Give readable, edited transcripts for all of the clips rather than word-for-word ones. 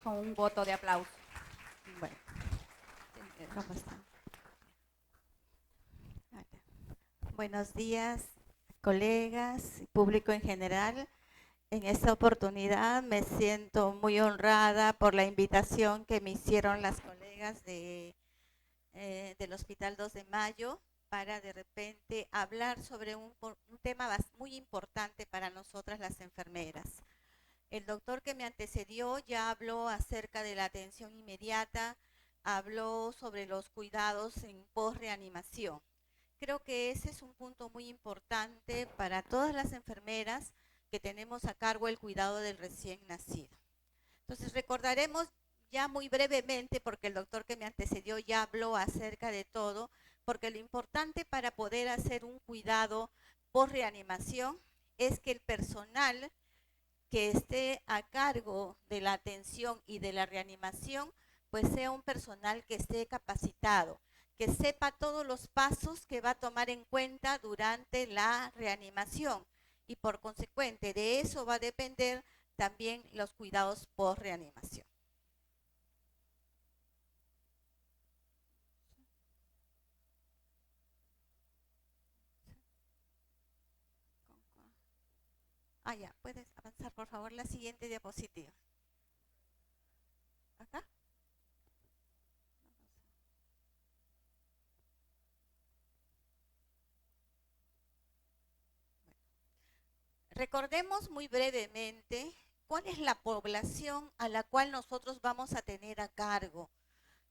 con un voto de aplauso. Bueno, ¿cómo están? Buenos días, colegas y público en general. En esta oportunidad me siento muy honrada por la invitación que me hicieron las colegas del Hospital 2 de Mayo para de repente hablar sobre un tema muy importante para nosotras las enfermeras. El doctor que me antecedió ya habló acerca de la atención inmediata, habló sobre los cuidados en posreanimación. Creo que ese es un punto muy importante para todas las enfermeras que tenemos a cargo el cuidado del recién nacido. Entonces recordaremos ya muy brevemente, porque el doctor que me antecedió ya habló acerca de todo, porque lo importante para poder hacer un cuidado posreanimación es que el personal que esté a cargo de la atención y de la reanimación, pues sea un personal que esté capacitado, que sepa todos los pasos que va a tomar en cuenta durante la reanimación y por consecuente de eso va a depender también los cuidados post reanimación. Ya, puedes avanzar por favor la siguiente diapositiva. Acá. Recordemos muy brevemente cuál es la población a la cual nosotros vamos a tener a cargo.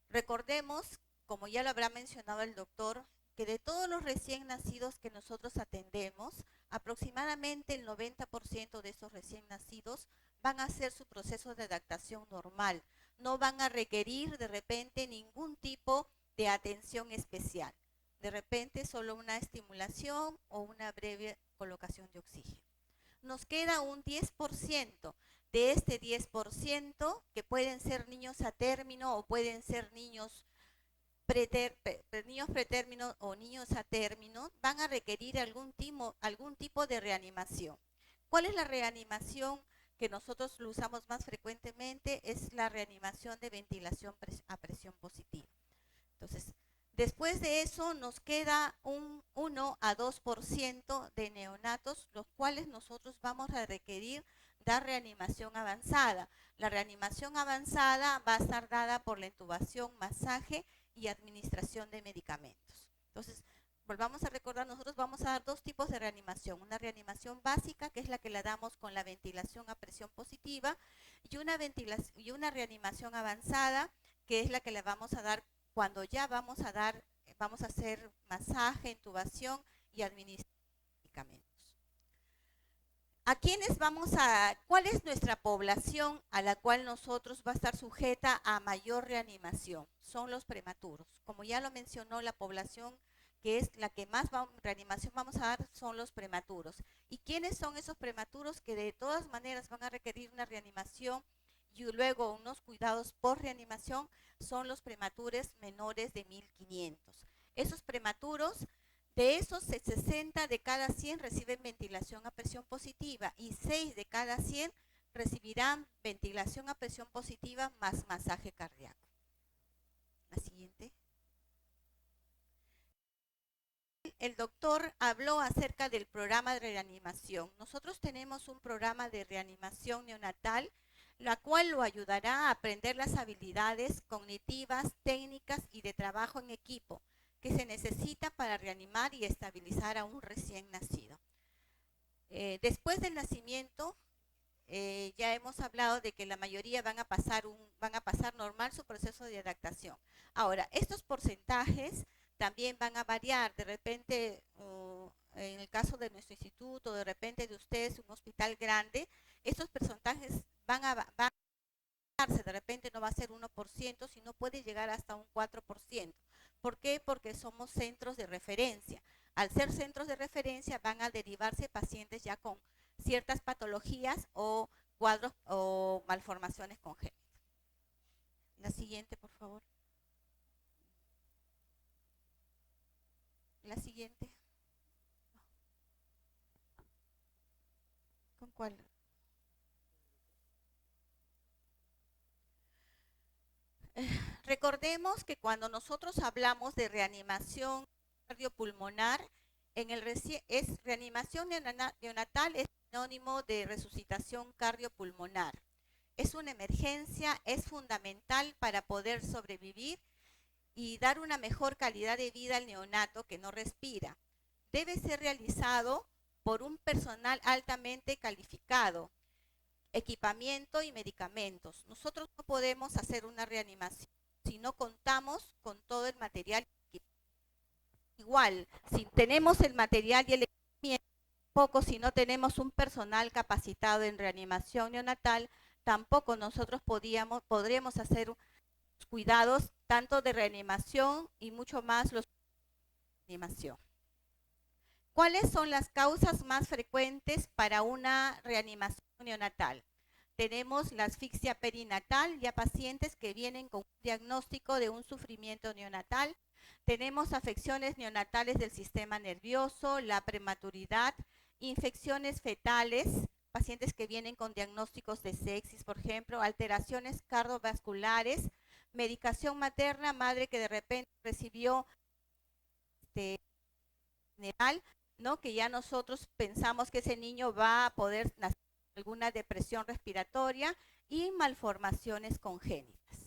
Recordemos, como ya lo habrá mencionado el doctor, que de todos los recién nacidos que nosotros atendemos, aproximadamente el 90% de esos recién nacidos van a hacer su proceso de adaptación normal. No van a requerir de repente ningún tipo de atención especial. De repente solo una estimulación o una breve colocación de oxígeno. Nos queda un 10%. De este 10%, que pueden ser niños a término o pueden ser niños pretérmino o niños a término, van a requerir algún tipo de reanimación. ¿Cuál es la reanimación que nosotros lo usamos más frecuentemente? Es la reanimación de ventilación a presión positiva. Entonces, después de eso nos queda un 1 a 2% de neonatos, los cuales nosotros vamos a requerir dar reanimación avanzada. La reanimación avanzada va a estar dada por la intubación, masaje y administración de medicamentos. Entonces, volvamos a recordar, nosotros vamos a dar dos tipos de reanimación. Una reanimación básica, que es la que la damos con la ventilación a presión positiva, y una reanimación avanzada, que es la que le vamos a dar cuando ya vamos a hacer masaje, intubación y administrar medicamentos. ¿Cuál es nuestra población a la cual nosotros va a estar sujeta a mayor reanimación? Son los prematuros. Como ya lo mencionó, la población que es la que más reanimación vamos a dar son los prematuros. ¿Y quiénes son esos prematuros que de todas maneras van a requerir una reanimación y luego unos cuidados por reanimación? Son los prematuros menores de 1500. Esos prematuros, de esos 60 de cada 100 reciben ventilación a presión positiva y 6 de cada 100 recibirán ventilación a presión positiva más masaje cardíaco. La siguiente. El doctor habló acerca del programa de reanimación. Nosotros tenemos un programa de reanimación neonatal, la cual lo ayudará a aprender las habilidades cognitivas, técnicas y de trabajo en equipo que se necesita para reanimar y estabilizar a un recién nacido. Después del nacimiento, ya hemos hablado de que la mayoría van a pasar normal su proceso de adaptación. Ahora, estos porcentajes también van a variar. De repente, en el caso de nuestro instituto, de repente de ustedes, un hospital grande, estos porcentajes van a darse. De repente no va a ser 1%, sino puede llegar hasta un 4%. ¿Por qué? Porque somos centros de referencia. Al ser centros de referencia van a derivarse pacientes ya con ciertas patologías o cuadros o malformaciones congénitas. La siguiente, por favor. La siguiente. ¿Con cuál? Recordemos que cuando nosotros hablamos de reanimación cardiopulmonar, reanimación neonatal es sinónimo de resucitación cardiopulmonar. Es una emergencia, es fundamental para poder sobrevivir y dar una mejor calidad de vida al neonato que no respira. Debe ser realizado por un personal altamente calificado, equipamiento y medicamentos. Nosotros no podemos hacer una reanimación si no contamos con todo el material. Igual, si tenemos el material y el equipamiento, tampoco si no tenemos un personal capacitado en reanimación neonatal, tampoco nosotros podremos hacer cuidados tanto de reanimación y mucho más los de reanimación. ¿Cuáles son las causas más frecuentes para una reanimación neonatal? Tenemos la asfixia perinatal, ya pacientes que vienen con un diagnóstico de un sufrimiento neonatal. Tenemos afecciones neonatales del sistema nervioso, la prematuridad, infecciones fetales, pacientes que vienen con diagnósticos de sepsis, por ejemplo, alteraciones cardiovasculares, medicación materna, madre que de repente recibió general, ¿no? Que ya nosotros pensamos que ese niño va a poder nacer con alguna depresión respiratoria y malformaciones congénitas.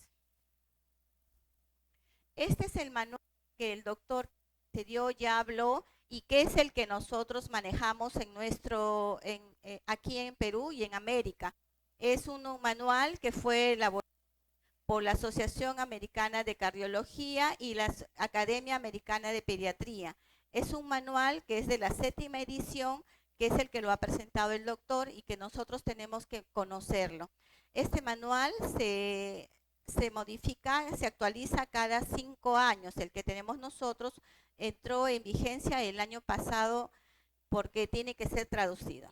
Este es el manual que el doctor se dio, ya habló, y que es el que nosotros manejamos aquí en Perú y en América. Es un manual que fue elaborado por la Asociación Americana de Cardiología y la Academia Americana de Pediatría. Es un manual que es de la 7ª edición, que es el que lo ha presentado el doctor y que nosotros tenemos que conocerlo. Este manual se modifica, se actualiza cada 5 años. El que tenemos nosotros entró en vigencia el año pasado porque tiene que ser traducido.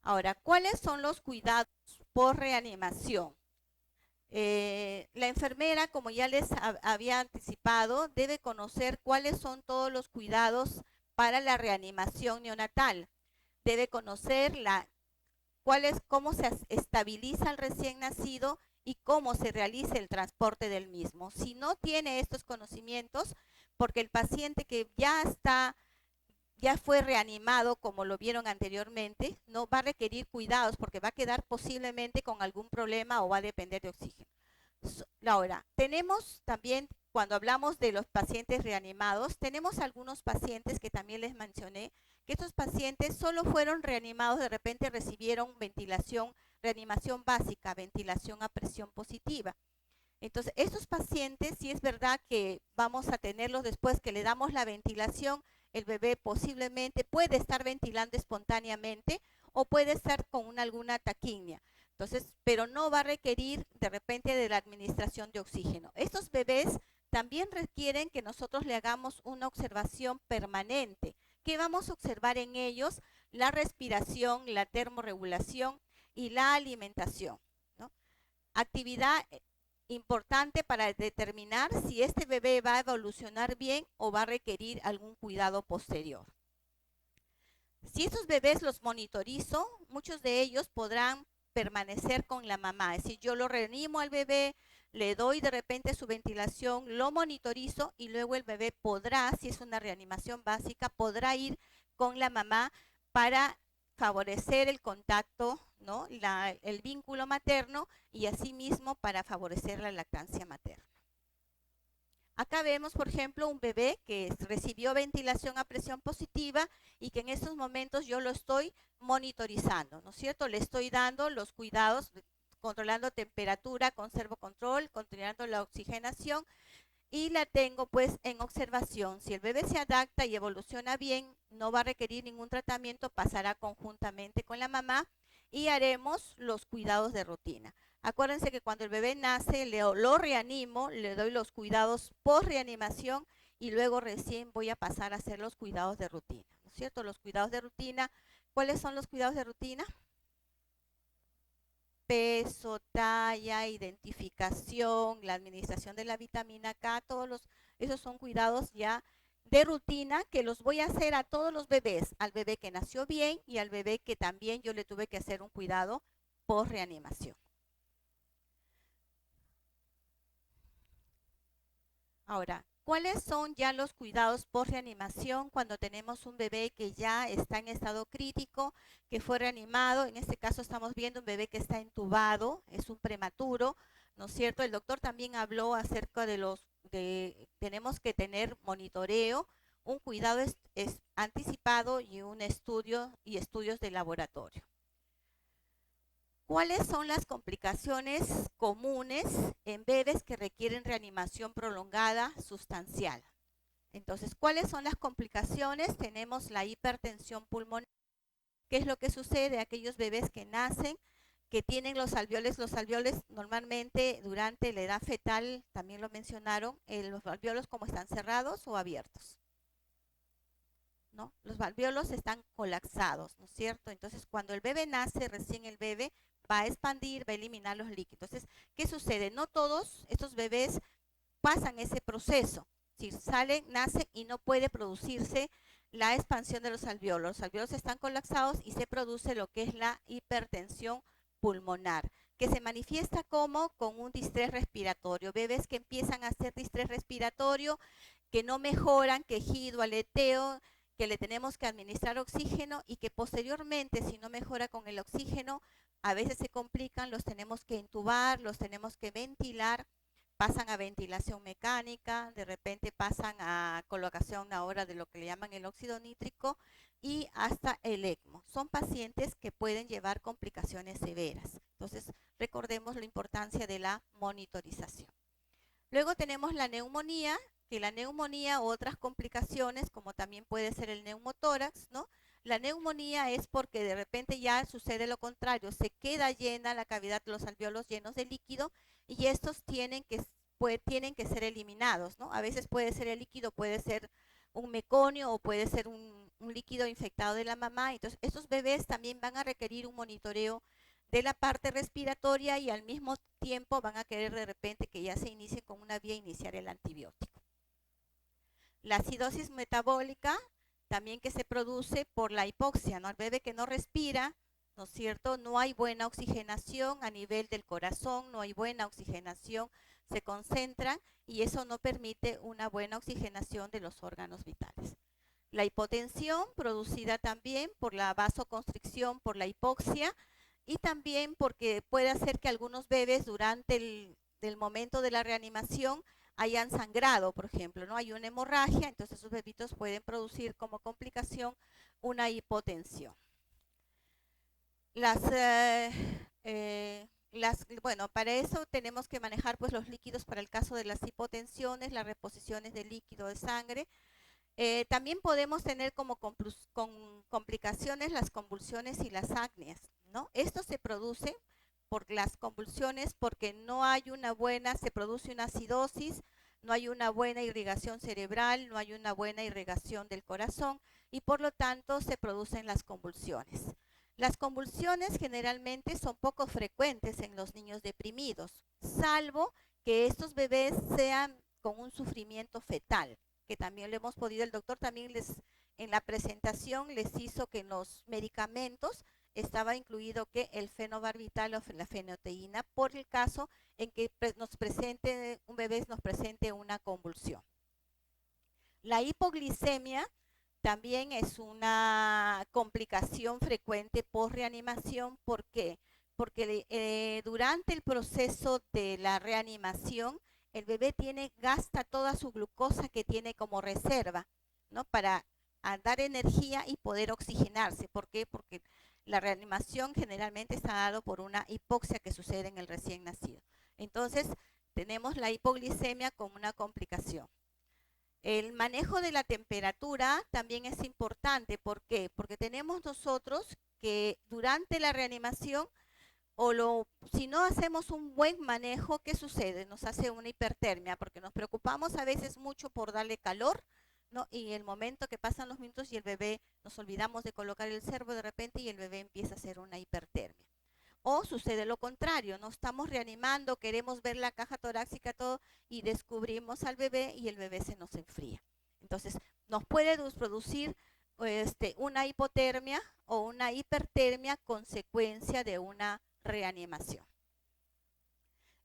Ahora, ¿cuáles son los cuidados por reanimación? La enfermera, como ya les había anticipado, debe conocer cuáles son todos los cuidados para la reanimación neonatal. Debe conocer cómo se estabiliza el recién nacido y cómo se realiza el transporte del mismo. Si no tiene estos conocimientos, porque el paciente que ya fue reanimado, como lo vieron anteriormente, no va a requerir cuidados porque va a quedar posiblemente con algún problema o va a depender de oxígeno. Ahora, tenemos también, cuando hablamos de los pacientes reanimados, tenemos algunos pacientes que también les mencioné, que estos pacientes solo fueron reanimados, de repente recibieron reanimación básica, ventilación a presión positiva. Entonces, estos pacientes, sí es verdad que vamos a tenerlos después que le damos la ventilación, el bebé posiblemente puede estar ventilando espontáneamente o puede estar con alguna taquimia. Entonces, pero no va a requerir de repente de la administración de oxígeno. Estos bebés también requieren que nosotros le hagamos una observación permanente. ¿Qué vamos a observar en ellos? La respiración, la termorregulación y la alimentación, ¿no? Actividad importante para determinar si este bebé va a evolucionar bien o va a requerir algún cuidado posterior. Si estos bebés los monitorizo, muchos de ellos podrán permanecer con la mamá. Es decir, yo lo reanimo al bebé, le doy de repente su ventilación, lo monitorizo y luego el bebé podrá, si es una reanimación básica, podrá ir con la mamá para favorecer el contacto, ¿no? El vínculo materno y asimismo para favorecer la lactancia materna. Acá vemos, por ejemplo, un bebé que recibió ventilación a presión positiva y que en estos momentos yo lo estoy monitorizando, ¿no es cierto? Le estoy dando los cuidados, controlando temperatura, conservo control, controlando la oxigenación y la tengo pues en observación. Si el bebé se adapta y evoluciona bien, no va a requerir ningún tratamiento, pasará conjuntamente con la mamá y haremos los cuidados de rutina. Acuérdense que cuando el bebé nace lo reanimo, le doy los cuidados post reanimación y luego recién voy a pasar a hacer los cuidados de rutina, ¿no es cierto? Los cuidados de rutina, ¿cuáles son los cuidados de rutina? Peso, talla, identificación, la administración de la vitamina K, esos son cuidados ya de rutina que los voy a hacer a todos los bebés, al bebé que nació bien y al bebé que también yo le tuve que hacer un cuidado post reanimación. Ahora, ¿cuáles son ya los cuidados por reanimación cuando tenemos un bebé que ya está en estado crítico, que fue reanimado? En este caso estamos viendo un bebé que está entubado, es un prematuro, ¿no es cierto? El doctor también habló acerca de tenemos que tener monitoreo, un cuidado es anticipado y un estudio y estudios de laboratorio. ¿Cuáles son las complicaciones comunes en bebés que requieren reanimación prolongada sustancial? Entonces, ¿cuáles son las complicaciones? Tenemos la hipertensión pulmonar. ¿Qué es lo que sucede a aquellos bebés que nacen, que tienen los alveolos? Los alveolos normalmente durante la edad fetal, también lo mencionaron, los alveolos como están cerrados o abiertos, ¿no? Los alveolos están colapsados, ¿no es cierto? Entonces, cuando el bebé nace, recién el bebé va a expandir, va a eliminar los líquidos. Entonces, ¿qué sucede? No todos estos bebés pasan ese proceso. Si salen, nacen y no puede producirse la expansión de los alveolos están colapsados y se produce lo que es la hipertensión pulmonar, que se manifiesta como con un distrés respiratorio. Bebés que empiezan a hacer distrés respiratorio, que no mejoran, quejido, aleteo, que le tenemos que administrar oxígeno y que posteriormente, si no mejora con el oxígeno, a veces se complican, los tenemos que intubar, los tenemos que ventilar, pasan a ventilación mecánica, de repente pasan a colocación ahora de lo que le llaman el óxido nítrico y hasta el ECMO. Son pacientes que pueden llevar complicaciones severas. Entonces, recordemos la importancia de la monitorización. Luego tenemos la neumonía, que la neumonía u otras complicaciones, como también puede ser el neumotórax, ¿no? La neumonía es porque de repente ya sucede lo contrario, se queda llena la cavidad de los alveolos llenos de líquido y estos tienen que ser eliminados, ¿no? A veces puede ser el líquido, puede ser un meconio o puede ser un líquido infectado de la mamá. Entonces, estos bebés también van a requerir un monitoreo de la parte respiratoria y al mismo tiempo van a querer de repente que ya se inicie con una vía iniciar el antibiótico. La acidosis metabólica también que se produce por la hipoxia, ¿no? El bebé que no respira, ¿no es cierto? No hay buena oxigenación a nivel del corazón, no hay buena oxigenación, se concentran y eso no permite una buena oxigenación de los órganos vitales. La hipotensión producida también por la vasoconstricción, por la hipoxia, y también porque puede hacer que algunos bebés durante el momento de la reanimación hayan sangrado, por ejemplo, ¿no? Hay una hemorragia, entonces esos bebitos pueden producir como complicación una hipotensión. Bueno, para eso tenemos que manejar pues los líquidos para el caso de las hipotensiones, las reposiciones de líquido de sangre. También podemos tener como complicaciones las convulsiones y las apneas, ¿no? Esto se produce por las convulsiones porque no hay una buena, se produce una acidosis, no hay una buena irrigación cerebral, no hay una buena irrigación del corazón y por lo tanto se producen las convulsiones. Las convulsiones generalmente son poco frecuentes en los niños deprimidos, salvo que estos bebés sean con un sufrimiento fetal, que también lo hemos podido, el doctor también en la presentación les hizo que en los medicamentos estaba incluido que el fenobarbital o la fenoteína por el caso en que un bebé nos presente una convulsión. La hipoglicemia también es una complicación frecuente por reanimación. ¿Por qué? Porque durante el proceso de la reanimación, el bebé gasta toda su glucosa que tiene como reserva, ¿no? Para dar energía y poder oxigenarse. ¿Por qué? Porque la reanimación generalmente está dado por una hipoxia que sucede en el recién nacido. Entonces, tenemos la hipoglicemia como una complicación. El manejo de la temperatura también es importante. ¿Por qué? Porque tenemos nosotros que durante la reanimación si no hacemos un buen manejo, ¿qué sucede? Nos hace una hipertermia porque nos preocupamos a veces mucho por darle calor, ¿no? Y el momento que pasan los minutos y el bebé, nos olvidamos de colocar el servo de repente y el bebé empieza a hacer una hipertermia. O sucede lo contrario, no estamos reanimando, queremos ver la caja torácica, todo, y descubrimos al bebé y el bebé se nos enfría. Entonces, nos puede producir una hipotermia o una hipertermia consecuencia de una reanimación.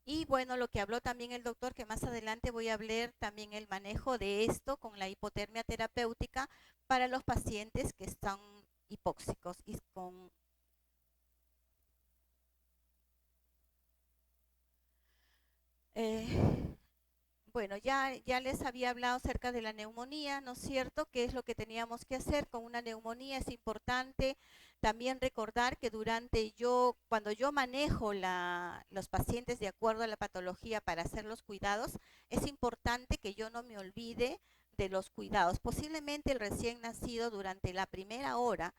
Y bueno, lo que habló también el doctor, que más adelante voy a hablar también el manejo de esto con la hipotermia terapéutica para los pacientes que están hipóxicos y con... eh, Bueno, ya les había hablado acerca de la neumonía, ¿no es cierto? ¿Qué es lo que teníamos que hacer con una neumonía? Es importante también recordar que cuando yo manejo los pacientes de acuerdo a la patología para hacer los cuidados, es importante que yo no me olvide de los cuidados. Posiblemente el recién nacido durante la primera hora,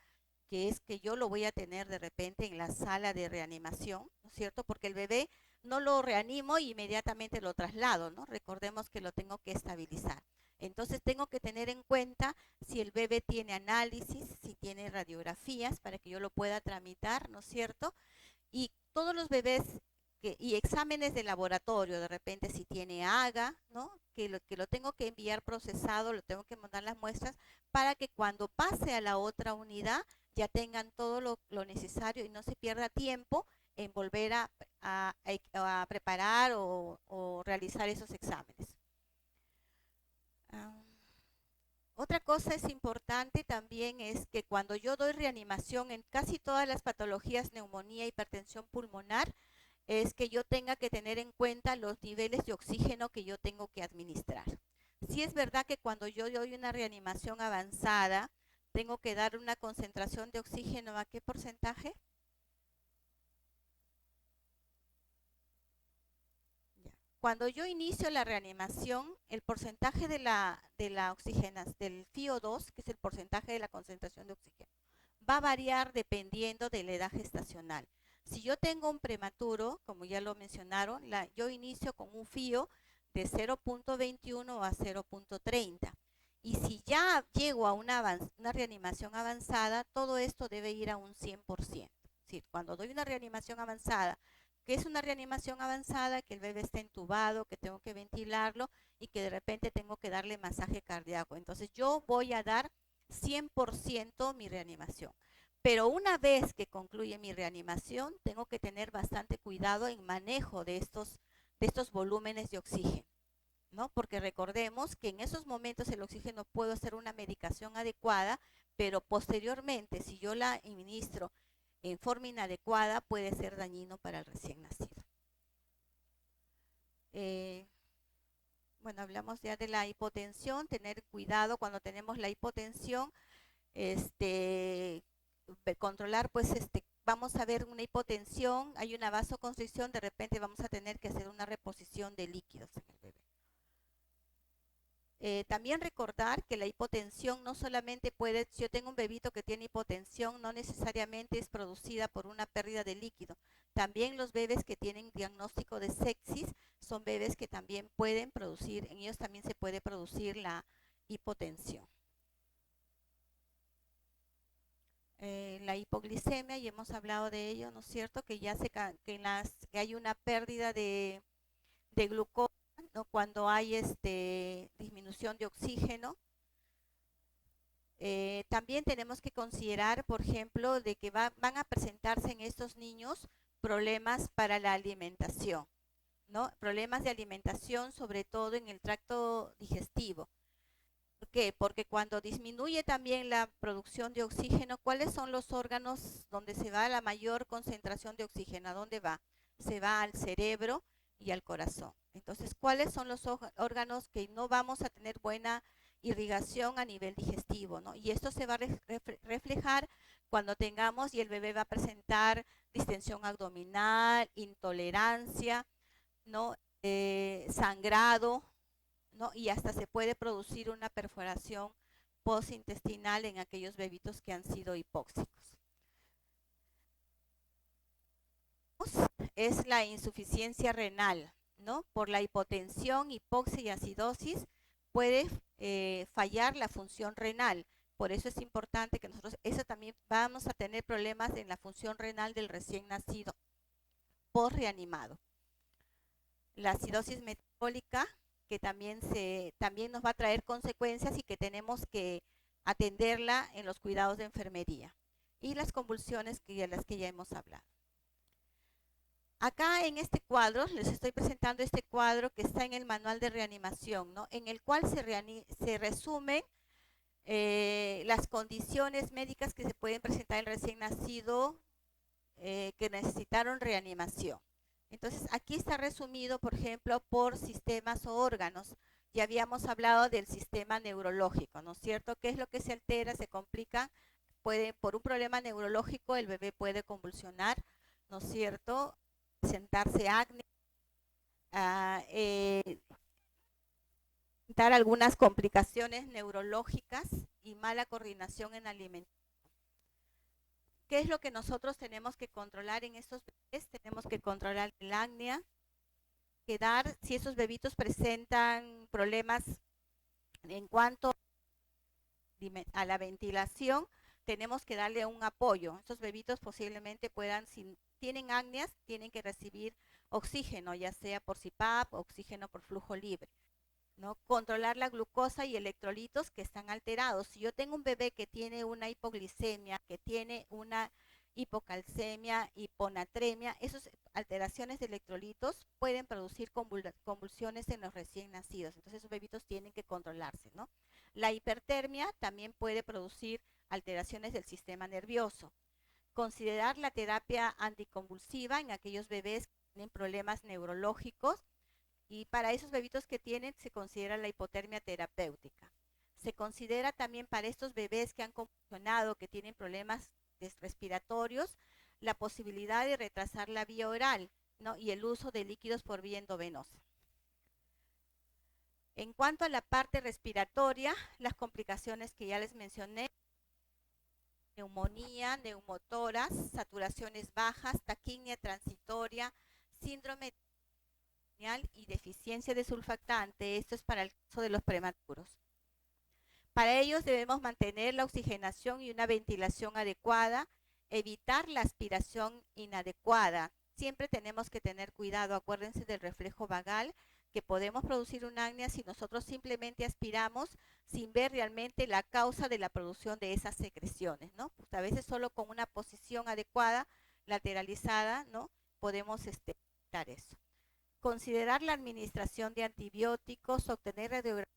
que es que yo lo voy a tener de repente en la sala de reanimación, ¿no es cierto? Porque el bebé no lo reanimo y inmediatamente lo traslado, ¿no? Recordemos que lo tengo que estabilizar. Entonces tengo que tener en cuenta si el bebé tiene análisis, si tiene radiografías para que yo lo pueda tramitar, ¿no es cierto? Y todos los bebés y exámenes de laboratorio, de repente si tiene AGA, ¿no? Que lo tengo que enviar procesado, lo tengo que mandar las muestras para que cuando pase a la otra unidad ya tengan todo lo necesario y no se pierda tiempo en volver a preparar o realizar esos exámenes. Ah, Otra cosa es importante también es que cuando yo doy reanimación en casi todas las patologías, neumonía, hipertensión pulmonar, es que yo tenga que tener en cuenta los niveles de oxígeno que yo tengo que administrar. Sí es verdad que cuando yo doy una reanimación avanzada, tengo que dar una concentración de oxígeno, ¿a qué porcentaje? Ya. Cuando yo inicio la reanimación, el porcentaje de la oxigena, del FiO2, que es el porcentaje de la concentración de oxígeno, va a variar dependiendo de la edad gestacional. Si yo tengo un prematuro, como ya lo mencionaron, yo inicio con un FIO de 0.21 a 0.30. Y si ya llego a una reanimación avanzada, todo esto debe ir a un 100%. Es decir, cuando doy una reanimación avanzada, que es una reanimación avanzada, que el bebé está entubado, que tengo que ventilarlo y que de repente tengo que darle masaje cardíaco. Entonces yo voy a dar 100% mi reanimación. Pero una vez que concluye mi reanimación, tengo que tener bastante cuidado en manejo de estos volúmenes de oxígeno, ¿no? Porque recordemos que en esos momentos el oxígeno puede ser una medicación adecuada, pero posteriormente, si yo la administro en forma inadecuada, puede ser dañino para el recién nacido. Eh, bueno, hablamos ya de la hipotensión, tener cuidado cuando tenemos la hipotensión, este, controlar, pues, vamos a ver una hipotensión, hay una vasoconstricción, de repente vamos a tener que hacer una reposición de líquidos en el bebé. También recordar que la hipotensión no solamente si yo tengo un bebito que tiene hipotensión, no necesariamente es producida por una pérdida de líquido. También los bebés que tienen diagnóstico de sepsis son bebés que también pueden producir, en ellos también se puede producir la hipotensión. La hipoglicemia, y hemos hablado de ello, ¿no es cierto? Que ya que hay una pérdida de glucosa, ¿no? Cuando hay disminución de oxígeno. También tenemos que considerar, por ejemplo, de que van a presentarse en estos niños problemas para la alimentación, ¿no? Problemas de alimentación, sobre todo en el tracto digestivo. ¿Por qué? Porque cuando disminuye también la producción de oxígeno, ¿cuáles son los órganos donde se va la mayor concentración de oxígeno? ¿A dónde va? Se va al cerebro y al corazón. Entonces, ¿cuáles son los órganos que no vamos a tener buena irrigación a nivel digestivo, ¿no? Y esto se va a reflejar cuando tengamos y el bebé va a presentar distensión abdominal, intolerancia, ¿no? Sangrado, ¿no? Y hasta se puede producir una perforación postintestinal en aquellos bebitos que han sido hipóxicos. Es la insuficiencia renal, ¿no? Por la hipotensión, hipoxia y acidosis puede fallar la función renal. Por eso es importante que nosotros, eso también vamos a tener problemas en la función renal del recién nacido post reanimado. La acidosis metabólica, que también nos va a traer consecuencias y que tenemos que atenderla en los cuidados de enfermería. Y las convulsiones, de las que ya hemos hablado. Acá en este cuadro, les estoy presentando este cuadro que está en el manual de reanimación, ¿no? En el cual se resumen las condiciones médicas que se pueden presentar en recién nacido que necesitaron reanimación. Entonces, aquí está resumido, por ejemplo, por sistemas o órganos. Ya habíamos hablado del sistema neurológico, ¿no es cierto? ¿Qué es lo que se altera, se complica? Por un problema neurológico, el bebé puede convulsionar, ¿no es cierto? Presentarse acné, ah, dar algunas complicaciones neurológicas y mala coordinación en alimentación. ¿Qué es lo que nosotros tenemos que controlar en estos bebés? Tenemos que controlar el acné, quedar si esos bebitos presentan problemas en cuanto a la ventilación, tenemos que darle un apoyo. Estos bebitos posiblemente puedan, si tienen apneas, tienen que recibir oxígeno, ya sea por CPAP, oxígeno por flujo libre. ¿No? Controlar la glucosa y electrolitos que están alterados. Si yo tengo un bebé que tiene una hipoglicemia, que tiene una hipocalcemia, hiponatremia, esas alteraciones de electrolitos pueden producir convulsiones en los recién nacidos. Entonces esos bebitos tienen que controlarse, ¿no? La hipertermia también puede producir alteraciones del sistema nervioso. Considerar la terapia anticonvulsiva en aquellos bebés que tienen problemas neurológicos y para esos bebitos que tienen se considera la hipotermia terapéutica. Se considera también para estos bebés que han convulsionado, que tienen problemas respiratorios, la posibilidad de retrasar la vía oral, ¿no? Y el uso de líquidos por vía endovenosa. En cuanto a la parte respiratoria, las complicaciones que ya les mencioné, neumonía, neumotoras, saturaciones bajas, taquimia transitoria, síndrome y deficiencia de surfactante. Esto es para el caso de los prematuros. Para ellos debemos mantener la oxigenación y una ventilación adecuada, evitar la aspiración inadecuada. Siempre tenemos que tener cuidado, acuérdense del reflejo vagal, que podemos producir una apnea si nosotros simplemente aspiramos sin ver realmente la causa de la producción de esas secreciones, ¿no? Pues a veces solo con una posición adecuada, lateralizada, ¿no? Podemos evitar eso. Considerar la administración de antibióticos, obtener radiografías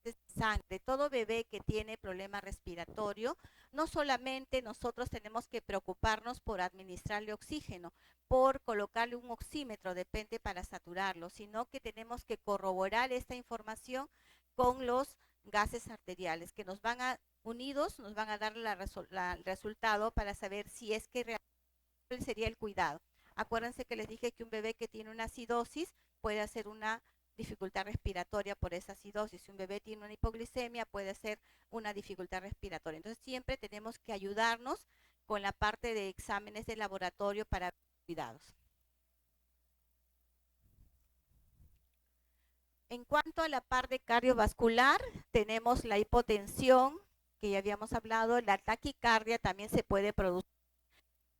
de sangre. Todo bebé que tiene problema respiratorio, no solamente nosotros tenemos que preocuparnos por administrarle oxígeno, por colocarle un oxímetro, depende para saturarlo, sino que tenemos que corroborar esta información con los gases arteriales, que nos van a, unidos, nos van a dar el resultado para saber si es que realmente sería el cuidado. Acuérdense que les dije que un bebé que tiene una acidosis puede hacer una dificultad respiratoria por esa acidosis. Si un bebé tiene una hipoglicemia, puede ser una dificultad respiratoria. Entonces siempre tenemos que ayudarnos con la parte de exámenes de laboratorio para cuidados. En cuanto a la parte cardiovascular, tenemos la hipotensión, que ya habíamos hablado, la taquicardia también se puede producir,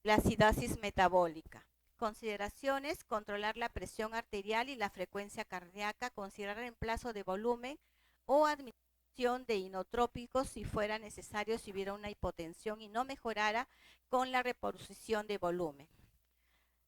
la acidosis metabólica. Consideraciones: controlar la presión arterial y la frecuencia cardíaca, considerar reemplazo de volumen o administración de inotrópicos si fuera necesario si hubiera una hipotensión y no mejorara con la reposición de volumen.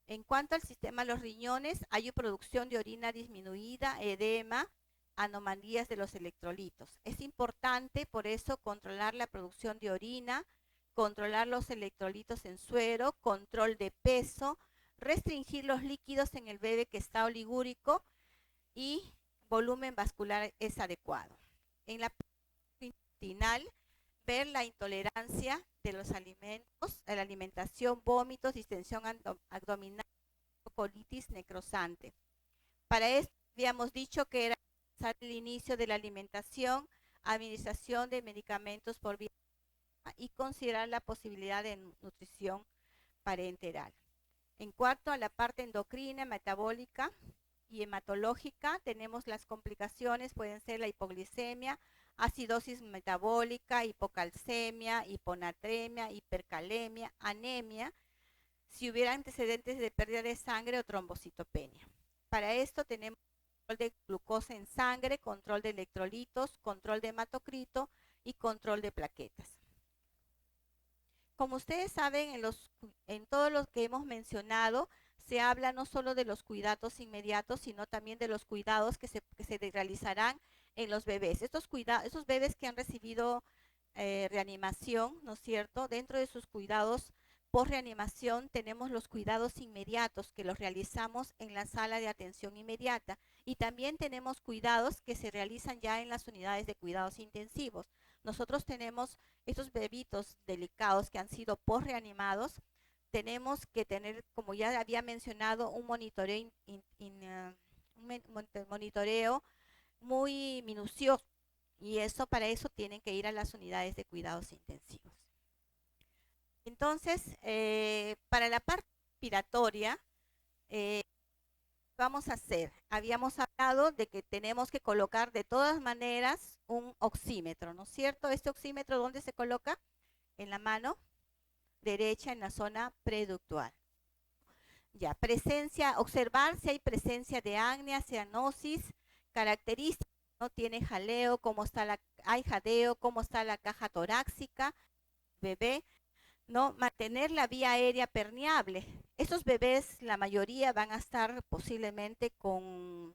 En cuanto al sistema de los riñones, hay producción de orina disminuida, edema, anomalías de los electrolitos. Es importante por eso controlar la producción de orina, controlar los electrolitos en suero, control de peso, restringir los líquidos en el bebé que está oligúrico y volumen vascular es adecuado. En la intestinal, ver la intolerancia de los alimentos, la alimentación, vómitos, distensión abdominal, colitis necrosante. Para esto habíamos dicho que era el inicio de la alimentación, administración de medicamentos por vía y considerar la posibilidad de nutrición parenteral. En cuanto a la parte endocrina, metabólica y hematológica, tenemos las complicaciones, pueden ser la hipoglicemia, acidosis metabólica, hipocalcemia, hiponatremia, hipercalemia, anemia, si hubiera antecedentes de pérdida de sangre o trombocitopenia. Para esto tenemos control de glucosa en sangre, control de electrolitos, control de hematocrito y control de plaquetas. Como ustedes saben, en todo lo que hemos mencionado, se habla no solo de los cuidados inmediatos, sino también de los cuidados que se realizarán en los bebés. Esos bebés que han recibido reanimación, ¿no es cierto? Dentro de sus cuidados por reanimación tenemos los cuidados inmediatos que los realizamos en la sala de atención inmediata y también tenemos cuidados que se realizan ya en las unidades de cuidados intensivos. Nosotros tenemos estos bebitos delicados que han sido por reanimados, tenemos que tener, como ya había mencionado, un monitoreo, monitoreo muy minucioso y eso para eso tienen que ir a las unidades de cuidados intensivos. Entonces, para la parte respiratoria, eh, vamos a hacer, habíamos hablado de que tenemos que colocar de todas maneras un oxímetro, ¿no es cierto? Este oxímetro, ¿dónde se coloca? En la mano derecha, en la zona preductual. Ya, presencia, observar si hay presencia de apnea, cianosis, características, no tiene jaleo, hay jadeo, cómo está la caja torácica, bebé, ¿no? Mantener la vía aérea permeable. Estos bebés, la mayoría van a estar posiblemente con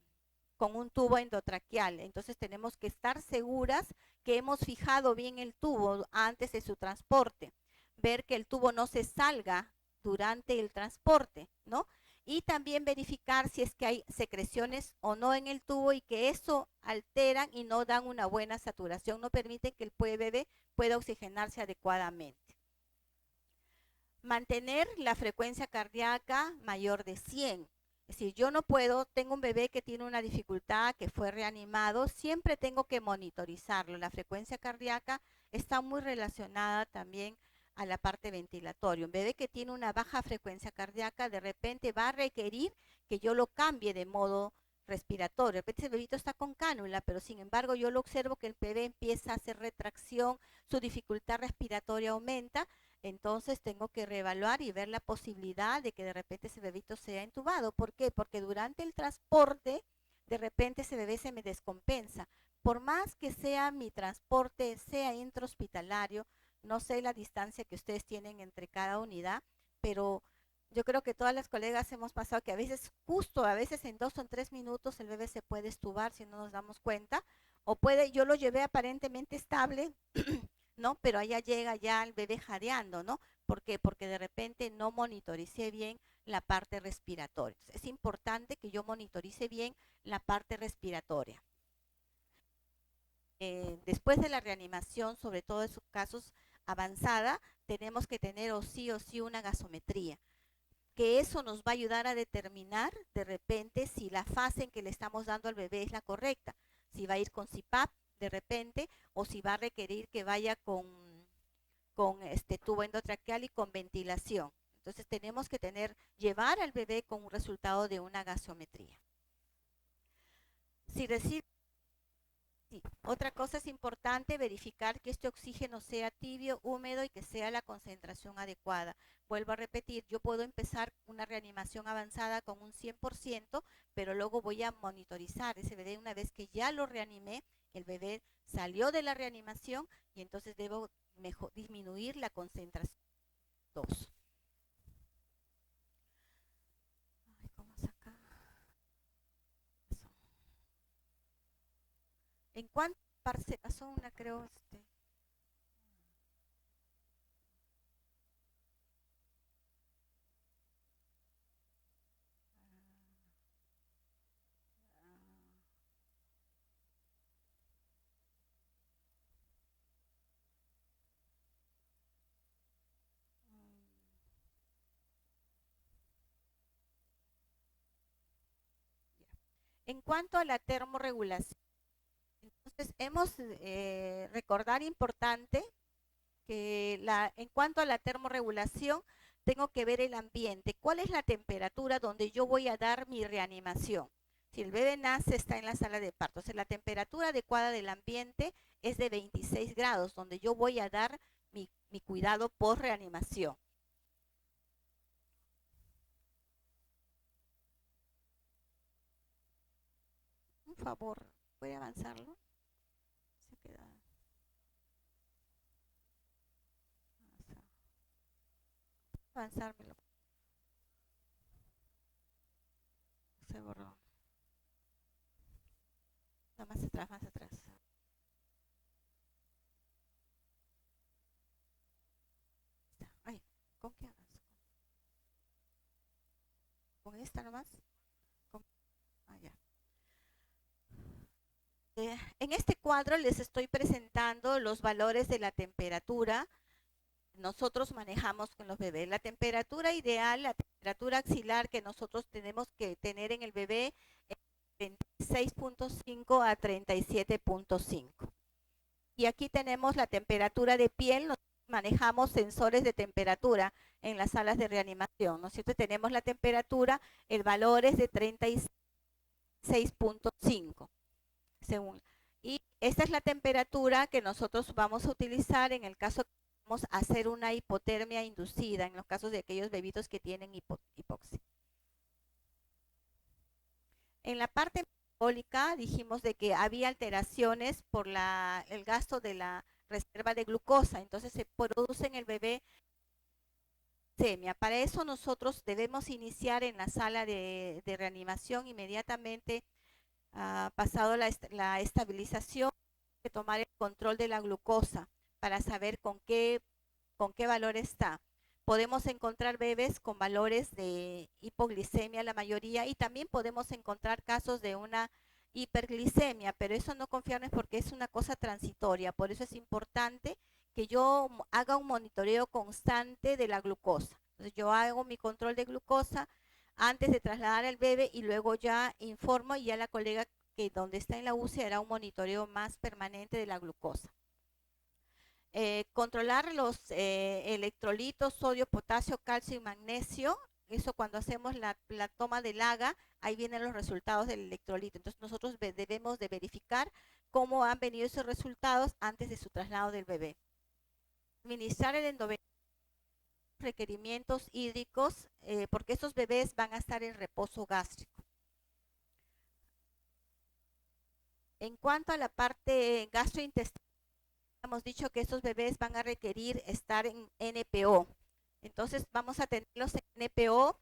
un tubo endotraqueal. Entonces tenemos que estar seguras que hemos fijado bien el tubo antes de su transporte. Ver que el tubo no se salga durante el transporte, ¿no? Y también verificar si es que hay secreciones o no en el tubo y que eso alteran y no dan una buena saturación, no permiten que el bebé pueda oxigenarse adecuadamente. Mantener la frecuencia cardíaca mayor de 100. Es decir, yo no puedo, tengo un bebé que tiene una dificultad, que fue reanimado, siempre tengo que monitorizarlo. La frecuencia cardíaca está muy relacionada también a la parte ventilatoria. Un bebé que tiene una baja frecuencia cardíaca de repente va a requerir que yo lo cambie de modo respiratorio. De repente ese bebito está con cánula, pero sin embargo yo lo observo que el bebé empieza a hacer retracción, su dificultad respiratoria aumenta, entonces tengo que reevaluar y ver la posibilidad de que de repente ese bebito sea intubado. ¿Por qué? Porque durante el transporte, de repente ese bebé se me descompensa. Por más que sea mi transporte, sea intrahospitalario, no sé la distancia que ustedes tienen entre cada unidad, pero yo creo que todas las colegas hemos pasado que a veces, justo a veces en 2 o 3 minutos el bebé se puede estubar si no nos damos cuenta, o puede, yo lo llevé aparentemente estable, ¿no? Pero allá llega ya el bebé jadeando, ¿no? ¿Por qué? Porque de repente no monitoricé bien la parte respiratoria. Entonces, es importante que yo monitorice bien la parte respiratoria. Después de la reanimación, sobre todo en sus casos avanzada, tenemos que tener o sí una gasometría, que eso nos va a ayudar a determinar de repente si la fase en que le estamos dando al bebé es la correcta, si va a ir con CPAP de repente o si va a requerir que vaya con este tubo endotraqueal y con ventilación. Entonces tenemos que llevar al bebé con un resultado de una gasometría. Si recibe Sí. Otra cosa es importante verificar que este oxígeno sea tibio, húmedo y que sea la concentración adecuada. Vuelvo a repetir, yo puedo empezar una reanimación avanzada con un 100%, pero luego voy a monitorizar ese bebé una vez que ya lo reanimé, el bebé salió de la reanimación y entonces debo disminuir la concentración. 2. Ay, ¿cómo sacar? Eso. En cuanto a pasó una, creo, en cuanto a la termorregulación, entonces hemos recordar importante que en cuanto a la termorregulación, tengo que ver el ambiente. ¿Cuál es la temperatura donde yo voy a dar mi reanimación? Si el bebé nace, está en la sala de parto. O sea, la temperatura adecuada del ambiente es de 26 grados, donde yo voy a dar mi cuidado por reanimación. Un favor, ¿puede avanzarlo? Se queda. Avanzármelo. se borró. No, más atrás, más atrás. Ay, ¿con qué hagas? ¿Con esta nomás? Con... Ah, ya. En este cuadro les estoy presentando los valores de la temperatura. Nosotros manejamos con los bebés. La temperatura ideal, la temperatura axilar que nosotros tenemos que tener en el bebé es 36.5 a 37.5. Y aquí tenemos la temperatura de piel. Nosotros manejamos sensores de temperatura en las salas de reanimación, ¿no es cierto? Tenemos la temperatura, el valor es de 36.5, según. Y esta es la temperatura que nosotros vamos a utilizar en el caso que vamos a hacer una hipotermia inducida, en los casos de aquellos bebitos que tienen hipoxia. En la parte metabólica dijimos de que había alteraciones por el gasto de la reserva de glucosa, entonces se produce en el bebé semia. Para eso nosotros debemos iniciar en la sala de reanimación inmediatamente pasado la estabilización, que tomar el control de la glucosa para saber con qué valor está. Podemos encontrar bebés con valores de hipoglicemia, la mayoría, y también podemos encontrar casos de una hiperglicemia, pero eso no confiarnos porque es una cosa transitoria. Por eso es importante que yo haga un monitoreo constante de la glucosa. Entonces yo hago mi control de glucosa antes de trasladar al bebé y luego ya informo y ya la colega que donde está en la UCI hará un monitoreo más permanente de la glucosa. Controlar los electrolitos, sodio, potasio, calcio y magnesio. Eso cuando hacemos la toma del AGA, ahí vienen los resultados del electrolito. Entonces nosotros debemos de verificar cómo han venido esos resultados antes de su traslado del bebé. Administrar el requerimientos hídricos, porque estos bebés van a estar en reposo gástrico. En cuanto a la parte gastrointestinal, hemos dicho que estos bebés van a requerir estar en NPO. Entonces vamos a tenerlos en NPO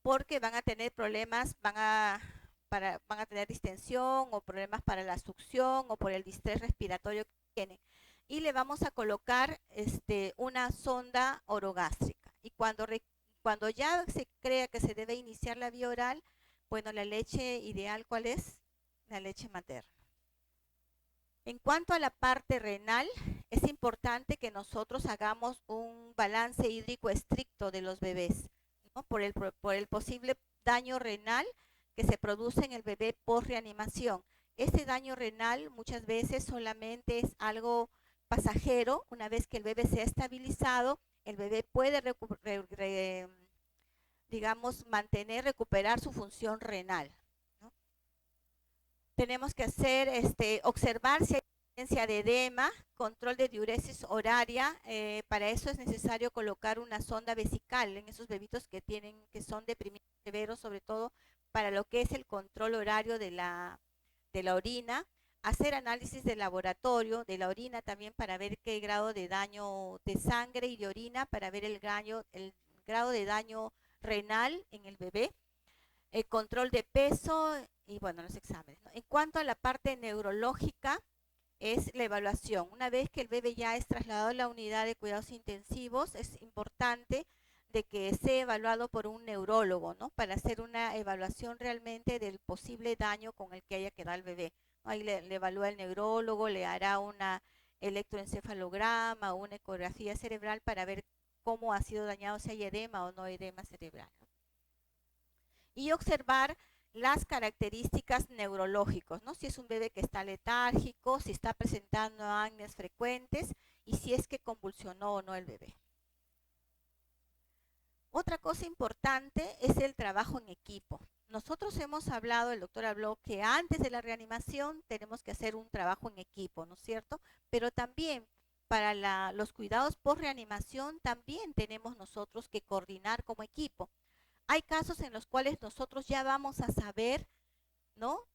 porque van a tener problemas, van a tener distensión o problemas para la succión o por el distrés respiratorio que tienen. Y le vamos a colocar una sonda orogástrica. Y cuando ya se crea que se debe iniciar la vía oral, bueno, la leche ideal, ¿cuál es? La leche materna. En cuanto a la parte renal, es importante que nosotros hagamos un balance hídrico estricto de los bebés, ¿no? por el posible daño renal que se produce en el bebé post reanimación. Este daño renal muchas veces solamente es algo pasajero. Una vez que el bebé se ha estabilizado, el bebé puede recuperar su función renal, ¿no? Tenemos que observar si hay presencia de edema, control de diuresis horaria. Para eso es necesario colocar una sonda vesical en esos bebitos que son deprimidos severos, sobre todo para lo que es el control horario de la orina. Hacer análisis de laboratorio de la orina también para ver qué grado de daño de sangre y de orina, para ver el grado de daño renal en el bebé. El control de peso y bueno, los exámenes, ¿no? En cuanto a la parte neurológica, es la evaluación. Una vez que el bebé ya es trasladado a la unidad de cuidados intensivos, es importante de que sea evaluado por un neurólogo, ¿no? Para hacer una evaluación realmente del posible daño con el que haya quedado el bebé. Ahí le evalúa el neurólogo, le hará una electroencefalograma o una ecografía cerebral para ver cómo ha sido dañado, si hay edema o no edema cerebral, ¿no? Y observar las características neurológicas, ¿no? Si es un bebé que está letárgico, si está presentando apneas frecuentes y si es que convulsionó o no el bebé. Otra cosa importante es el trabajo en equipo. Nosotros hemos hablado, el doctor habló que antes de la reanimación tenemos que hacer un trabajo en equipo, ¿no es cierto? Pero también para los cuidados post reanimación también tenemos nosotros que coordinar como equipo. Hay casos en los cuales nosotros ya vamos a saber, ¿no?,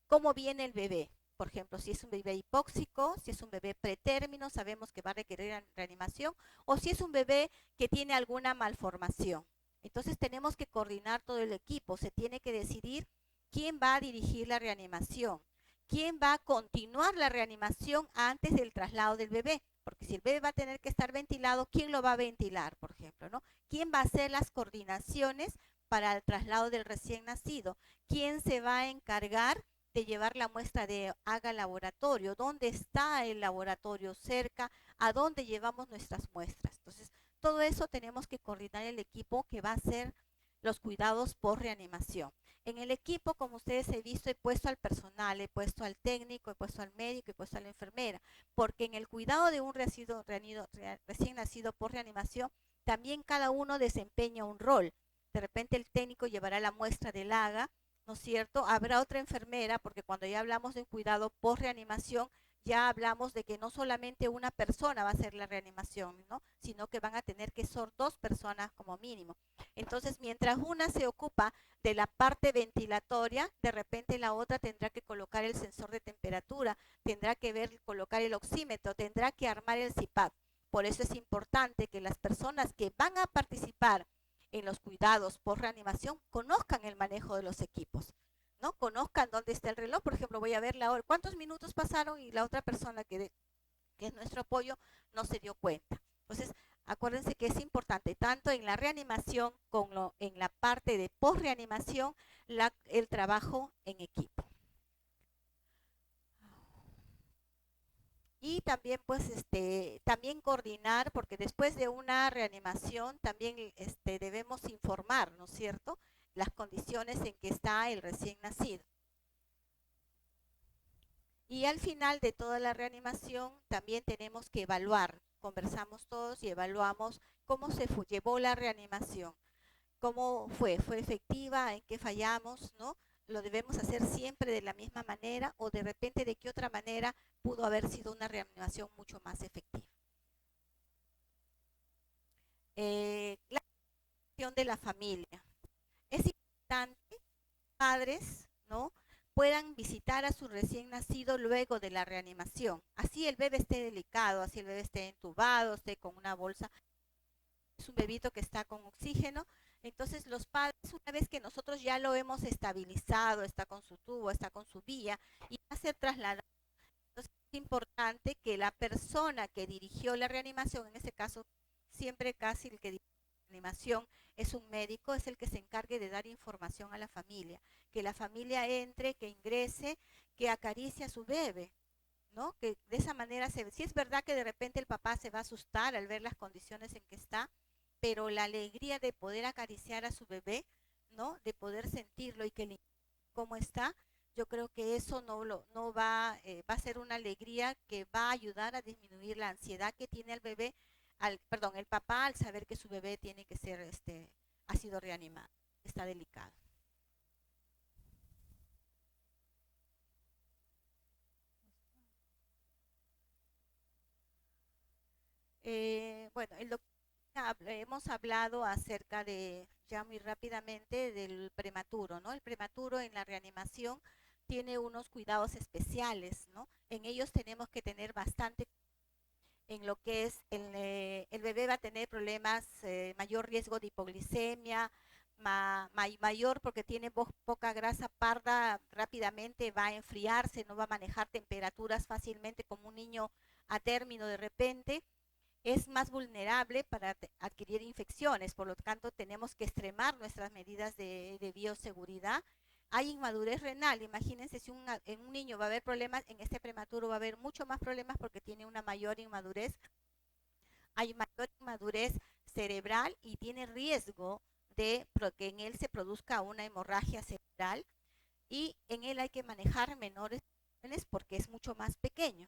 cómo viene el bebé. Por ejemplo, si es un bebé hipóxico, si es un bebé pretérmino, sabemos que va a requerir reanimación, o si es un bebé que tiene alguna malformación. Entonces tenemos que coordinar todo el equipo, se tiene que decidir ¿quién va a dirigir la reanimación? ¿Quién va a continuar la reanimación antes del traslado del bebé? Porque si el bebé va a tener que estar ventilado, ¿quién lo va a ventilar, por ejemplo, ¿no? ¿Quién va a hacer las coordinaciones para el traslado del recién nacido? ¿Quién se va a encargar de llevar la muestra de haga laboratorio? ¿Dónde está el laboratorio cerca? ¿A dónde llevamos nuestras muestras? Entonces, todo eso tenemos que coordinar el equipo que va a hacer los cuidados por reanimación. En el equipo, como ustedes he visto, he puesto al personal, he puesto al técnico, he puesto al médico, he puesto a la enfermera, porque en el cuidado de un recién nacido por reanimación, también cada uno desempeña un rol. De repente el técnico llevará la muestra del AGA, ¿no es cierto? Habrá otra enfermera, porque cuando ya hablamos de cuidado por reanimación, ya hablamos de que no solamente una persona va a hacer la reanimación, ¿no? Sino que van a tener que ser dos personas como mínimo. Entonces, mientras una se ocupa de la parte ventilatoria, de repente la otra tendrá que colocar el sensor de temperatura, tendrá que colocar el oxímetro, tendrá que armar el CPAP. Por eso es importante que las personas que van a participar en los cuidados por reanimación conozcan el manejo de los equipos, ¿no? Conozcan dónde está el reloj. Por ejemplo, voy a ver la hora, cuántos minutos pasaron y la otra persona que es nuestro apoyo no se dio cuenta. Entonces, acuérdense que es importante, tanto en la reanimación como en la parte de posreanimación, el trabajo en equipo. Y también, pues, también coordinar, porque después de una reanimación también debemos informar, ¿no es cierto?, las condiciones en que está el recién nacido. Y al final de toda la reanimación también tenemos que evaluar. Conversamos todos y evaluamos cómo se llevó la reanimación, cómo fue efectiva, en qué fallamos, ¿no? Lo debemos hacer siempre de la misma manera o de repente de qué otra manera pudo haber sido una reanimación mucho más efectiva. La acción de la familia. Es importante, padres, ¿no?, puedan visitar a su recién nacido luego de la reanimación. Así el bebé esté delicado, así el bebé esté entubado, esté con una bolsa, es un bebito que está con oxígeno. Entonces los padres, una vez que nosotros ya lo hemos estabilizado, está con su tubo, está con su vía y va a ser trasladado, entonces es importante que la persona que dirigió la reanimación, en este caso siempre casi el que dirige la reanimación es un médico, es el que se encargue de dar información a la familia, que la familia entre, que ingrese, que acaricie a su bebé, ¿no? Que de esa manera si es verdad que de repente el papá se va a asustar al ver las condiciones en que está, pero la alegría de poder acariciar a su bebé, ¿no? De poder sentirlo y que le cómo está, yo creo que eso no va, va a ser una alegría que va a ayudar a disminuir la ansiedad que tiene el bebé, perdón, el papá al saber que su bebé tiene que ser, ha sido reanimado, está delicado. Bueno, hemos hablado acerca de, ya muy rápidamente, del prematuro, ¿no? El prematuro en la reanimación tiene unos cuidados especiales, ¿no? En ellos tenemos que tener bastante en lo que es el bebé va a tener problemas, mayor riesgo de hipoglicemia, mayor porque tiene poca grasa parda, rápidamente va a enfriarse, no va a manejar temperaturas fácilmente como un niño a término de repente, es más vulnerable para adquirir infecciones, por lo tanto tenemos que extremar nuestras medidas de bioseguridad. Hay inmadurez renal, imagínense si en un niño va a haber problemas, en este prematuro va a haber mucho más problemas porque tiene una mayor inmadurez, hay mayor inmadurez cerebral y tiene riesgo de que en él se produzca una hemorragia cerebral y en él hay que manejar menores porque es mucho más pequeño.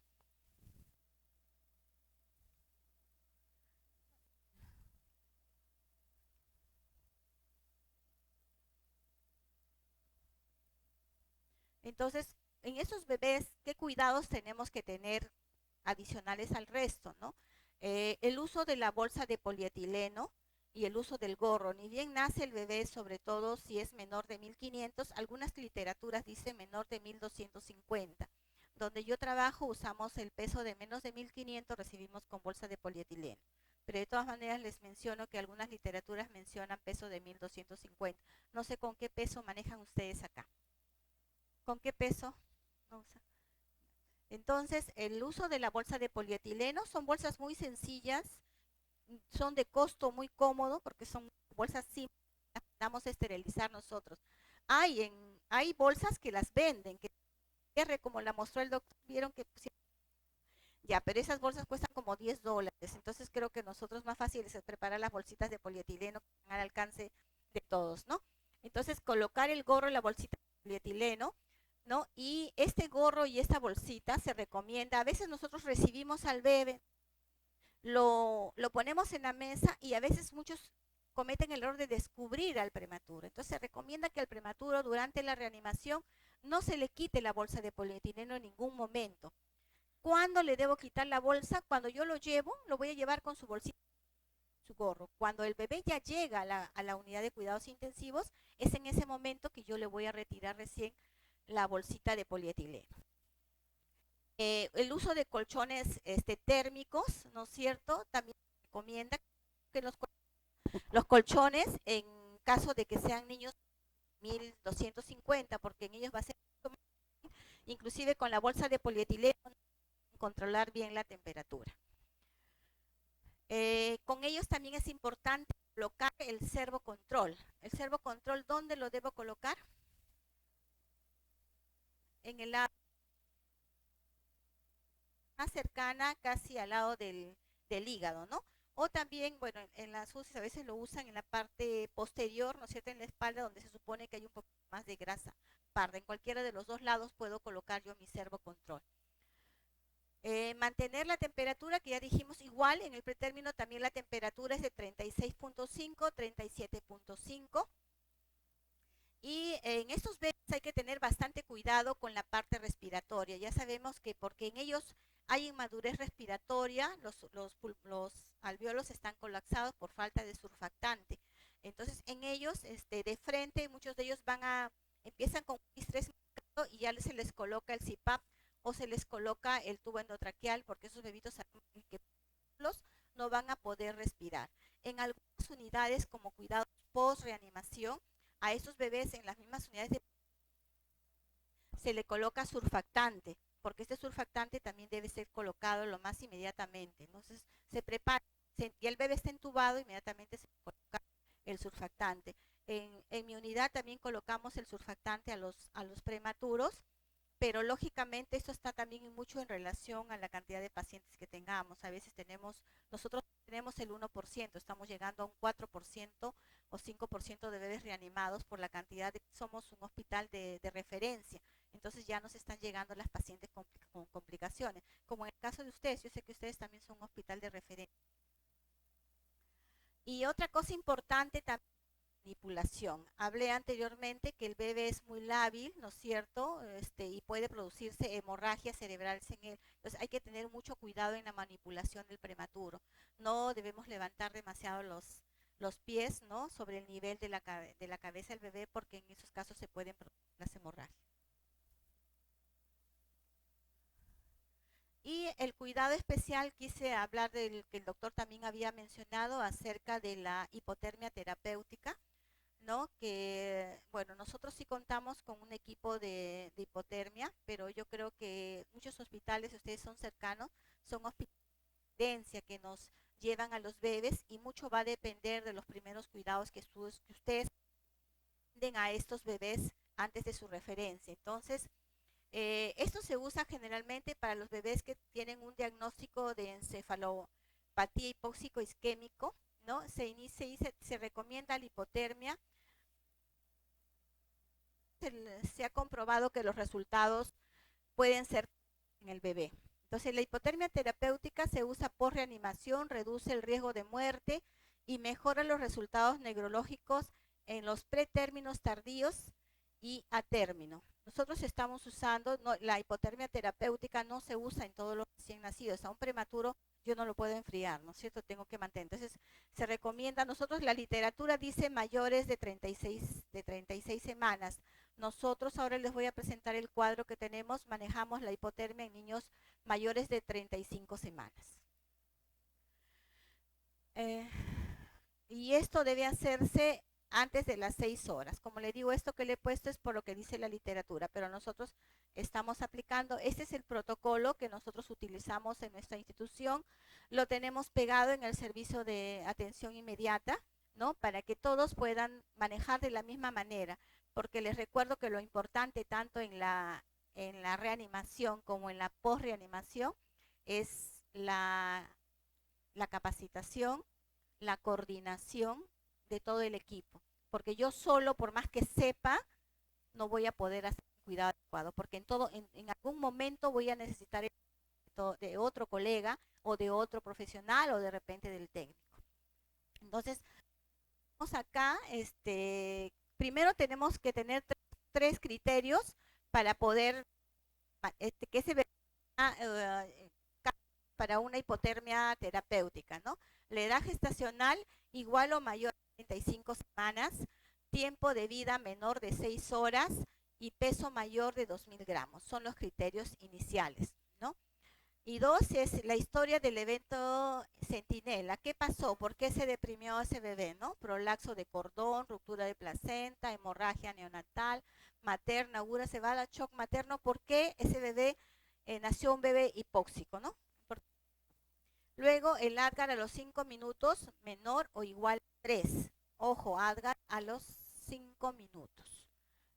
Entonces, en esos bebés, ¿qué cuidados tenemos que tener adicionales al resto, ¿no? El uso de la bolsa de polietileno y el uso del gorro. Ni bien nace el bebé, sobre todo si es menor de 1500, algunas literaturas dicen menor de 1250. Donde yo trabajo usamos el peso de menos de 1500, recibimos con bolsa de polietileno. Pero de todas maneras les menciono que algunas literaturas mencionan peso de 1250. No sé con qué peso manejan ustedes acá. ¿Con qué peso? No usa. Entonces, el uso de la bolsa de polietileno son bolsas muy sencillas, son de costo muy cómodo porque son bolsas simples, las mandamos a esterilizar nosotros. Hay bolsas que las venden, que como la mostró el doctor, vieron que ya, pero esas bolsas cuestan como $10. Entonces creo que nosotros más fácil es preparar las bolsitas de polietileno que están al alcance de todos, ¿no? Entonces colocar el gorro en la bolsita de polietileno, ¿no? Y este gorro y esta bolsita se recomienda. A veces nosotros recibimos al bebé, lo ponemos en la mesa y a veces muchos cometen el error de descubrir al prematuro. Entonces se recomienda que al prematuro durante la reanimación no se le quite la bolsa de polietileno en ningún momento. ¿Cuándo le debo quitar la bolsa? Cuando yo lo llevo, lo voy a llevar con su bolsita, su gorro. Cuando el bebé ya llega a la unidad de cuidados intensivos, es en ese momento que yo le voy a retirar recién la bolsita de polietileno. El uso de colchones térmicos, ¿no es cierto? También se recomienda que los colchones, en caso de que sean niños 1250, porque en ellos va a ser inclusive con la bolsa de polietileno, controlar bien la temperatura. Con ellos también es importante colocar el servocontrol. El servocontrol, ¿dónde lo debo colocar? En el lado más cercana, casi al lado del hígado, ¿no? O también, bueno, en las UCIs a veces lo usan en la parte posterior, ¿no es cierto?, en la espalda, donde se supone que hay un poco más de grasa parda. En cualquiera de los dos lados puedo colocar yo mi servocontrol. Mantener la temperatura, que ya dijimos igual, en el pretérmino también la temperatura es de 36.5, 37.5. Y en estos bebés hay que tener bastante cuidado con la parte respiratoria. Ya sabemos que porque en ellos hay inmadurez respiratoria, los alvéolos están colapsados por falta de surfactante. Entonces en ellos, de frente, muchos de ellos empiezan con un estrés y ya se les coloca el CPAP o se les coloca el tubo endotraqueal, porque esos bebitos que no van a poder respirar. En algunas unidades, como cuidados post-reanimación, a esos bebés en las mismas unidades se le coloca surfactante, porque este surfactante también debe ser colocado lo más inmediatamente. Entonces se prepara, y el bebé está entubado, inmediatamente se coloca el surfactante. En mi unidad también colocamos el surfactante a los prematuros, pero lógicamente esto está también mucho en relación a la cantidad de pacientes que tengamos. A veces nosotros tenemos el 1%, estamos llegando a un 4% o 5% de bebés reanimados por la cantidad somos un hospital de referencia. Entonces ya nos están llegando las pacientes con complicaciones. Como en el caso de ustedes, yo sé que ustedes también son un hospital de referencia. Y otra cosa importante también, manipulación. Hablé anteriormente que el bebé es muy lábil, ¿no es cierto? Y puede producirse hemorragia cerebral en él. Entonces hay que tener mucho cuidado en la manipulación del prematuro. No debemos levantar demasiado los pies, ¿no?, sobre el nivel de la cabeza del bebé, porque en esos casos se pueden producir las hemorragias. Y el cuidado especial, quise hablar del que el doctor también había mencionado acerca de la hipotermia terapéutica, ¿no? Que, bueno, nosotros sí contamos con un equipo de hipotermia, pero yo creo que muchos hospitales, ustedes son cercanos, son hospitales de emergencia que nos llevan a los bebés y mucho va a depender de los primeros cuidados que ustedes den a estos bebés antes de su referencia. Entonces, esto se usa generalmente para los bebés que tienen un diagnóstico de encefalopatía hipóxico isquémico, ¿no? Se recomienda la hipotermia. Se ha comprobado que los resultados pueden ser en el bebé. Entonces, la hipotermia terapéutica se usa por reanimación, reduce el riesgo de muerte y mejora los resultados neurológicos en los pretérminos tardíos y a término. Nosotros estamos usando, la hipotermia terapéutica no se usa en todos los recién nacidos. A un prematuro yo no lo puedo enfriar, ¿no es cierto? Tengo que mantener. Entonces, se recomienda, la literatura dice mayores de 36 semanas. Nosotros ahora les voy a presentar el cuadro que tenemos. Manejamos la hipotermia en niños mayores de 35 semanas. Y esto debe hacerse antes de las 6 horas. Como le digo, esto que le he puesto es por lo que dice la literatura, pero nosotros estamos aplicando, este es el protocolo que nosotros utilizamos en nuestra institución, lo tenemos pegado en el servicio de atención inmediata, ¿no? Para que todos puedan manejar de la misma manera, porque les recuerdo que lo importante tanto en la reanimación como en la posreanimación es la capacitación, la coordinación de todo el equipo, porque yo solo, por más que sepa, no voy a poder hacer un cuidado adecuado, porque en algún momento voy a necesitar de otro colega o de otro profesional o de repente del técnico. Entonces, vamos acá, primero tenemos que tener tres criterios para poder que se vea para una hipotermia terapéutica, ¿no? La edad gestacional igual o mayor a 35 semanas, tiempo de vida menor de 6 horas y peso mayor de 2.000 gramos. Son los criterios iniciales, ¿no? Y dos es la historia del evento Centinela. ¿Qué pasó? ¿Por qué se deprimió ese bebé? ¿No? Prolaxo de cordón, ruptura de placenta, hemorragia neonatal, materna, aguda cebada, shock materno. ¿Por qué ese bebé nació un bebé hipóxico? ¿No? Luego el Adgar a los 5 minutos menor o igual a 3. Ojo, Adgar a los 5 minutos.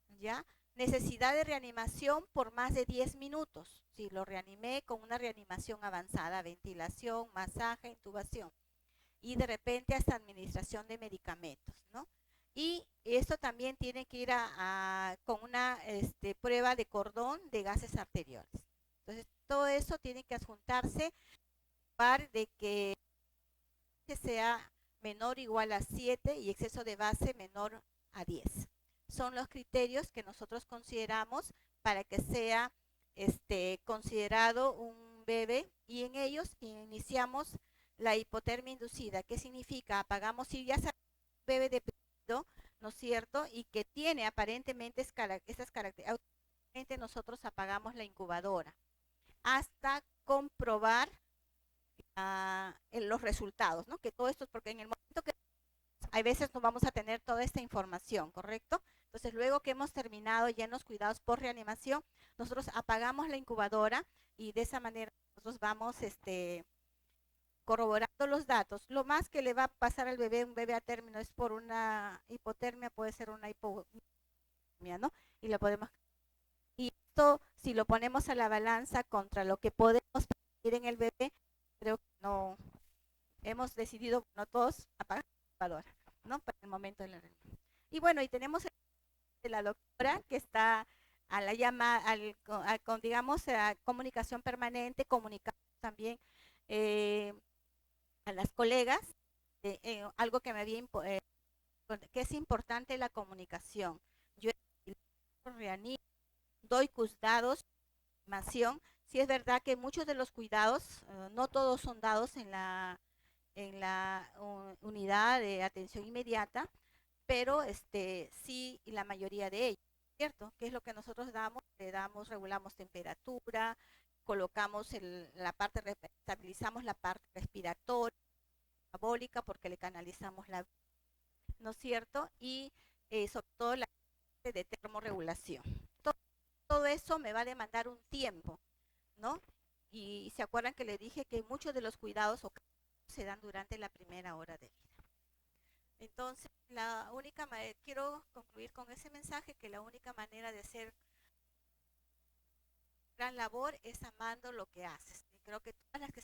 ¿Ya? Necesidad de reanimación por más de 10 minutos. Si lo reanimé con una reanimación avanzada, ventilación, masaje, intubación. Y de repente hasta administración de medicamentos, ¿no? Y esto también tiene que ir con una prueba de cordón de gases arteriales. Entonces, todo eso tiene que adjuntarse de que sea menor o igual a 7 y exceso de base menor a 10. Son los criterios que nosotros consideramos para que sea considerado un bebé, y en ellos iniciamos la hipotermia inducida. ¿Qué significa? Apagamos, si ya sabemos un bebé deprimido, ¿no es cierto? Y que tiene aparentemente estas características, nosotros apagamos la incubadora hasta comprobar en los resultados, ¿no? Que todo esto es porque en el momento que hay veces no vamos a tener toda esta información, ¿correcto? Entonces, luego que hemos terminado ya en los cuidados por reanimación, nosotros apagamos la incubadora y de esa manera nosotros vamos corroborando los datos. Lo más que le va a pasar al bebé, un bebé a término, es por una hipotermia, puede ser una hipotermia, ¿no? Y lo podemos. Y esto, si lo ponemos a la balanza contra lo que podemos pedir en el bebé, creo que no hemos decidido, no todos, apagar la computadora, ¿no? Para el momento de la reunión. Y bueno, y tenemos de la doctora que está a la llama, con, digamos, a comunicación permanente, comunicamos también a las colegas, algo que me había que es importante la comunicación. Yo reanimo, doy cuidados, sí es verdad que muchos de los cuidados, no todos son dados en la unidad de atención inmediata, pero sí la mayoría de ellos, ¿cierto? ¿Qué es lo que nosotros damos? Le damos, regulamos temperatura, colocamos la parte, estabilizamos la parte respiratoria, metabólica, porque le canalizamos la, ¿no es cierto? Y sobre todo la parte de termorregulación. Todo eso me va a demandar un tiempo, ¿no? Y se acuerdan que le dije que muchos de los cuidados se dan durante la primera hora de vida. Entonces, quiero concluir con ese mensaje, que la única manera de hacer gran labor es amando lo que haces. Y creo que todas las que